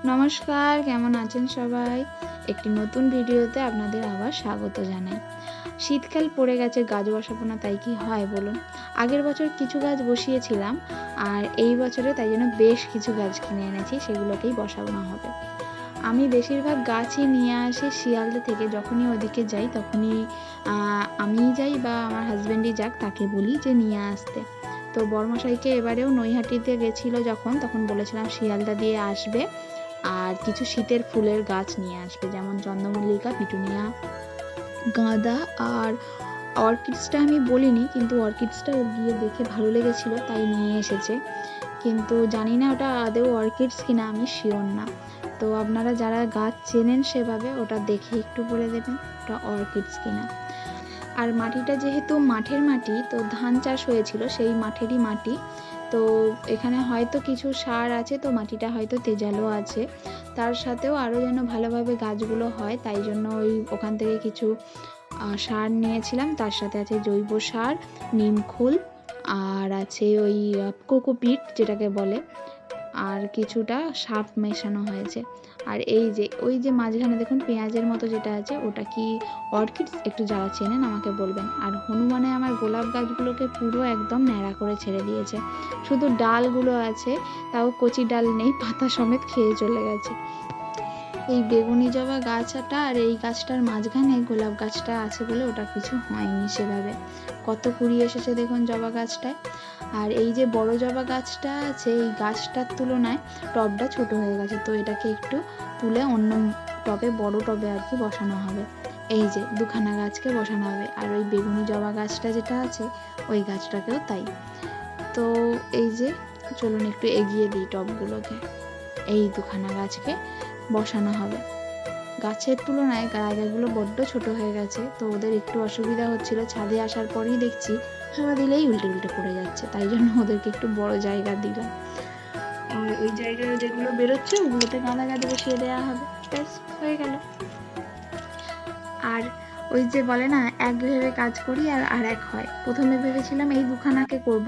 নমস্কার, কেমন আছেন সবাই? একটি নতুন ভিডিওতে আপনাদের আবার স্বাগত জানাই। শীতকাল পড়ে গেছে, গাছ বসাবো না তাই কি হয় বলুন? আগের বছর কিছু গাছ বসিয়েছিলাম আর এই বছরে তাই জন্য বেশ কিছু গাছ কিনে এনেছি, সেগুলোকেই বসানো হবে। আমি বেশিরভাগ গাছই নিয়ে আসি শিয়ালদা থেকে। যখনই ওদিকে যাই তখনই আমিই যাই বা আমার হাজব্যান্ডই যাক, তাকে বলি যে নিয়ে আসতে। তো বড়মশাইকে এবারেও নৈহাটিতে গেছিলো যখন, তখন বলেছিলাম শিয়ালদা দিয়ে আসবে আর কিছু শীতের ফুলের গাছ নিয়ে আসবে, যেমন চন্দ্রমল্লিকা, পিটুনিয়া, গাঁদা আর অর্কিডসটা আমি বলিনি, কিন্তু অর্কিডসটা গিয়ে দেখে ভালো লেগেছিলো তাই নিয়ে এসেছে। কিন্তু জানি না ওটা আদৌ অর্কিডস কিনা, আমি শিওর না। তো আপনারা যারা গাছ চেনেন সেভাবে ওটা দেখে একটু বলে দেবেন ওটা অর্কিডস কিনা। আর মাটিটা যেহেতু মাঠের মাটি, তো ধান চাষ হয়েছিল সেই মাঠেরই মাটি, তো এখানে হয়তো কিছু সার আছে, তো মাটিটা হয়তো তেজালো আছে। তার সাথেও আরও যেন ভালোভাবে গাছগুলো হয় তাই জন্য ওখান থেকে কিছু সার নিয়েছিলাম। তার সাথে আছে জৈব সার, নিমখোল, আর আছে ওই কোকোপিট যেটাকে বলে, আর কিছুটা সাপ মেশানো হয়েছে। আর এই যে ওই যে মাঝখানে দেখুন পেঁয়াজের মতো যেটা আছে, ওটা কি অর্কিডস? একটু যারা চেনেন আমাকে বলবেন। আর হনুমানে আমার গোলাপ গাছগুলোকে পুরো একদম ন্যাড়া করে ছেড়ে দিয়েছে, শুধু ডালগুলো আছে, তাও কচি ডাল নেই, পাতা সমেত খেয়ে চলে গেছে। এই বেগুনি জবা গাছটা আর এই গাছটার মাঝখানে গোলাপ গাছটা আছে বলে ওটা কিছু হয়নি সেভাবে। কত কুড়ি এসেছে দেখুন জবা গাছটায়। আর এই যে বড় জবা গাছটা আছে, এই গাছটার তুলনায় টবটা ছোট হয়ে গেছে, তো এটাকে একটু তুলে অন্য টবে, বড় টবে আর কি বসানো হবে। এই যে দুখানা গাছকে বসানো হবে। আর ওই বেগুনি জবা গাছটা যেটা আছে ওই গাছটাকেও তাই। তো এই যে চলুন একটু এগিয়ে দিই টবগুলোকে। এই দুখানা গাছকে বসানো হবে। গাছের তুলনায় জায়গাগুলো বড্ড ছোট হয়ে গেছে, তো ওদের একটু অসুবিধা হচ্ছিল। ছাদে আসার পরেই দেখছি হাওয়া দিলেই উল্টে উল্টে পড়ে যাচ্ছে, তাই জন্য ওদেরকে একটু বড় জায়গা দিলাম। আর ওই জায়গায় যেগুলো বেরোচ্ছে ওগুলোতে গাঁদা গাছ বসিয়ে দেওয়া হবে, ব্যাস হয়ে গেল। আর ওই যে বলে না, এক ভেবে কাজ করি আর এক হয়। প্রথমে ভেবেছিলাম এই দুখানাকে করব,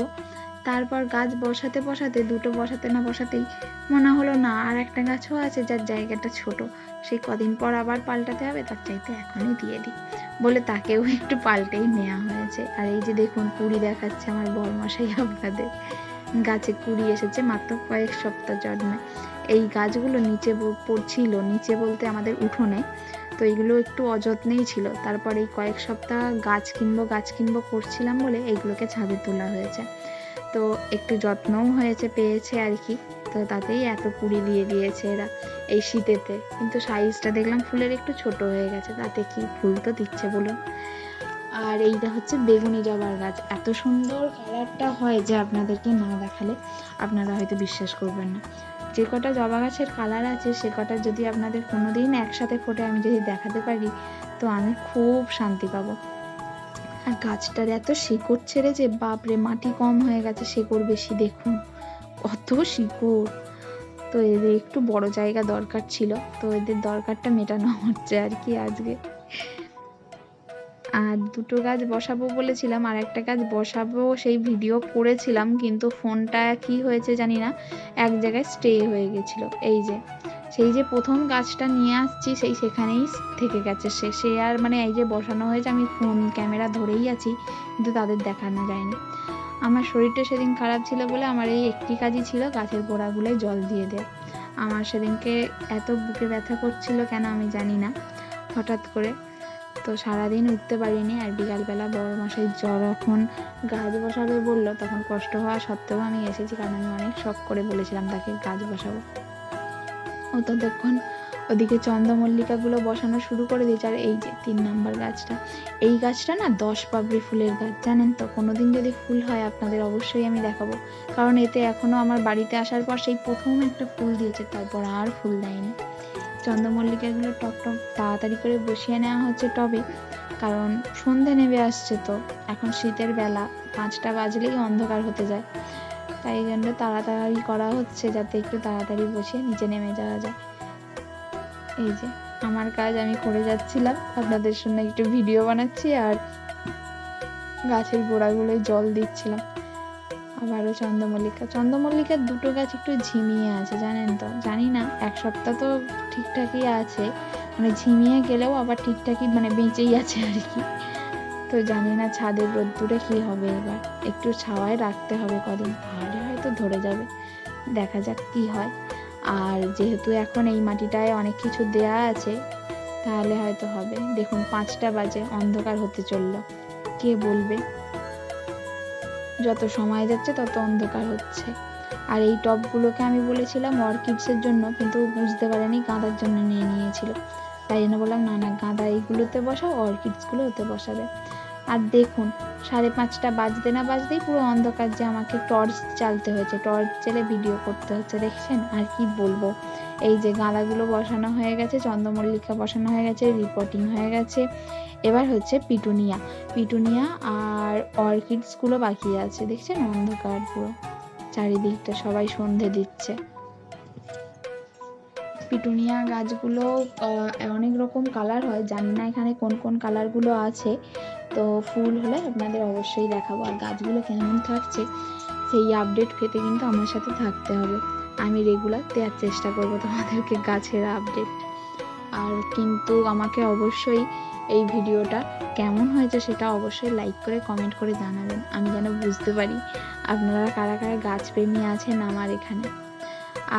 তারপর গাছ বসাতে বসাতে, দুটো বসাতে না বসাতেই মনে হলো না, আর একটা গাছও আছে যার জায়গাটা ছোট, সেই কদিন পর আবার পাল্টাতে হবে, তার চাইতে এখনই দিয়ে দিই বলে তাকেও একটু পাল্টেই নেওয়া হয়েছে। আর এই যে দেখুন কুড়ি দেখাচ্ছে আমার বড়মশাই আপনাদের, গাছে কুড়ি এসেছে মাত্র কয়েক সপ্তাহ জন্মে। এই গাছগুলো নিচে পড়ছিল, নিচে বলতে আমাদের উঠোনে, তো এইগুলো একটু অযত্নেই ছিল। তারপর এই কয়েক সপ্তাহ গাছ কিনবো করছিলাম বলে এইগুলোকে ছাদে তোলা হয়েছে, তো একটু যত্নও হয়েছে, পেয়েছে আর কি। তো তাতেই এত কুড়ি দিয়ে দিয়েছে এরা এই শীতেতে। কিন্তু সাইজটা দেখলাম ফুলের একটু ছোট হয়ে গেছে, তাতে কি, ফুল তো দিচ্ছে বলুন। আর এইটা হচ্ছে বেগুনি জবার গাছ, এত সুন্দর কালারটা হয় যে আপনাদেরকে না দেখালে আপনারা হয়তো বিশ্বাস করবেন না। যে কটা জবা গাছের কালার আছে সে কটা যদি আপনাদের কোনো দিন একসাথে ফোটে আমি যদি দেখাতে পারি, তো আমি খুব শান্তি পাবো। আর গাছটার এত শিকড় ছেড়েছে, বাপরে, মাটি কম হয়ে গেছে, শিকড় বেশি, দেখুন কত শিকড়। তো এদের একটু বড় জায়গা দরকার ছিল, তো এদের দরকারটা মেটানো হচ্ছে আর কি আজকে। আর দুটো গাছ বসাবো বলেছিলাম, আর একটা গাছ বসাবো সেই ভিডিও করেছিলাম, কিন্তু ফোনটা কি হয়েছে জানি না, এক জায়গায় স্টে হয়ে গেছিলো। এই যে সেই যে প্রথম গাছটা নিয়ে আসছি সেখানেই থেকে গেছে সে আর মানে এই যে বসানো হয়েছে, আমি ফোন ক্যামেরা ধরেই আছি কিন্তু তাদের দেখানো যায়নি। আমার শরীরটা সেদিন খারাপ ছিল বলে আমার এই একটি কাজই ছিল গাছের গোড়াগুলোয় জল দিয়ে দেওয়া। আমার সেদিনকে এত বুকে ব্যথা করছিল কেন আমি জানি না, হঠাৎ করে, তো সারাদিন উঠতে পারিনি। আর বিকালবেলা বড়মশাই যখন গাছ বসাবে বললো, তখন কষ্ট হওয়া সত্ত্বেও আমি এসেছি, কারণ আমি অনেক শখ করে বলেছিলাম তাকে গাছ বসাবো। ও ততক্ষণ ওদিকে চন্দ্রমল্লিকাগুলো বসানো শুরু করে দিয়েছে। আর এই যে 3 নম্বর গাছটা, এই গাছটা না 10 পাপড়ি ফুলের গাছ, জানেন তো। কোনোদিন যদি ফুল হয় আপনাদের অবশ্যই আমি দেখাবো, কারণ এতে এখনও আমার বাড়িতে আসার পর সেই প্রথম একটা ফুল দিয়েছে, তারপর আর ফুল দেয়নি। চন্দ্রমল্লিকাগুলো টপ তাড়াতাড়ি করে বসিয়ে নেওয়া হচ্ছে টবে, কারণ সন্ধে নেমে আসছে, তো এখন শীতের বেলা, 5টা বাজলেই অন্ধকার হতে যায়, তাই জন্য তাড়াতাড়ি করা হচ্ছে যাতে একটু তাড়াতাড়ি বসিয়ে নিচে নেমে যাওয়া যায়। এই যে আমার কাজ আমি করে যাচ্ছিলাম, আপনাদের সঙ্গে একটু ভিডিও বানাচ্ছি আর গাছের গোড়াগুলোয় জল দিচ্ছিলাম। আবারও চন্দ্রমল্লিকার দুটো গাছ একটু ঝিমিয়ে আছে, জানেন তো। জানি না, এক সপ্তাহ তো ঠিকঠাকই আছে, মানে ঝিমিয়ে গেলেও আবার ঠিকঠাকই মানে বেঁচেই আছে আর কি। তো জানি না ছাদের রোদ্দুরে কি হবে, এবার একটু ছাওয়ায় রাখতে হবে কদিন, তাহলে হয়তো ধরে যাবে। দেখা যাক কি হয়। আর যেহেতু এখন এই মাটিটায় অনেক কিছু দেয়া আছে, তাহলে হয়তো হবে। দেখুন 5টা বাজে, অন্ধকার হতে চললো, কে বলবে। যত সময় যাচ্ছে তত অন্ধকার হচ্ছে। আর এই টবগুলোকে আমি বলেছিলাম অর্কিডসের জন্য, কিন্তু বুঝতে পারেনি গাঁদার জন্য নিয়ে নিয়েছিল। তাই জন্য বললাম না না, গাঁদা এইগুলোতে বসাও, অর্কিডসগুলো ওতে বসাবে। আর দেখুন 5:30 বাজতে না বাজতেই পুরো অন্ধকার, যে আমাকে টর্চ জ্বালতে হয়েছে, টর্চ জ্বেলে ভিডিও করতে হচ্ছে, দেখছেন। আর কি বলবো, এই যে গাঁদাগুলো বসানো হয়ে গেছে, চন্দ্রমল্লিকা বসানো হয়ে গেছে, রিপোর্টিং হয়ে গেছে, এবার হচ্ছে পিটুনিয়া আর অর্কিডসগুলো বাকি আছে। দেখছেন অন্ধকার পুরো চারিদিকটা, সবাই সন্ধে দিচ্ছে। পিটুনিয়া গাছগুলো অনেক রকম কালার হয়, জানি না এখানে কোন কোন কালারগুলো আছে। তো ফুল হলে আপনাদের অবশ্যই দেখাবো। আর গাছগুলো কেমন থাকছে সেই আপডেট পেতে কিন্তু আমার সাথে থাকতে হবে। আমি রেগুলার দেওয়ার চেষ্টা করবো তোমাদেরকে গাছের আপডেট। আর কিন্তু আমাকে অবশ্যই এই ভিডিওটা কেমন হয়েছে সেটা অবশ্যই লাইক করে কমেন্ট করে জানাবেন, আমি যেন বুঝতে পারি আপনারা কারা কারা গাছপ্রেমী আছেন আমার এখানে।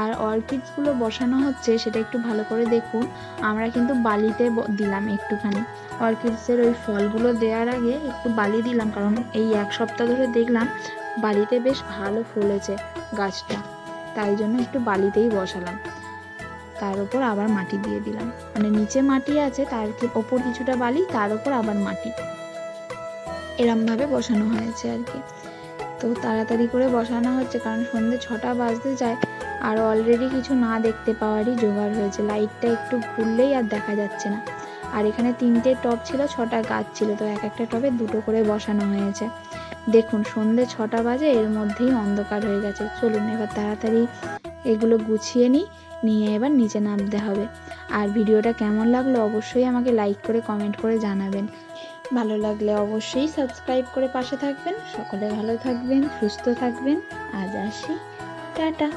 আর অর্কিডসগুলো বসানো হচ্ছে সেটা একটু ভালো করে দেখুন। আমরা কিন্তু বালিতে দিলাম একটুখানি, অর্কিডসের ওই ফলগুলো দেওয়ার আগে একটু বালি দিলাম, কারণ এই এক সপ্তাহ ধরে দেখলাম বালিতে বেশ ভালো ফলেছে গাছটা, তাই জন্য একটু বালিতেই বসালাম। তার উপর আবার মাটি দিয়ে দিলাম, মানে নিচে মাটি আছে, তার ওপর কিছুটা বালি, তার উপর আবার মাটি, এরমভাবে বসানো হয়েছে আর কি। তো তাড়াতাড়ি করে বসানো হচ্ছে, কারণ সন্ধ্যে 6টা বাজতে যায়, আর অলরেডি কিছু না দেখতে পাওয়ারই জোগাড় হয়েছে। লাইটটা একটু ঘুরলেই আর দেখা যাচ্ছে না। আর এখানে 3টে টব ছিল, 6টা গাছ ছিল, তো এক একটা টবে 2টো করে বসানো হয়েছে। দেখুন সন্ধ্যে 6টা বাজে, এর মধ্যেই অন্ধকার হয়ে গেছে। চলুন এবার তাড়াতাড়ি এগুলো গুছিয়ে নিয়ে এবার নিচে নামতে হবে। আর ভিডিওটা কেমন লাগলো অবশ্যই আমাকে লাইক করে কমেন্ট করে জানাবেন। ভালো লাগলে অবশ্যই সাবস্ক্রাইব করে পাশে থাকবেন। সকলে ভালো থাকবেন, সুস্থ থাকবেন। আজ আসি, টাটা।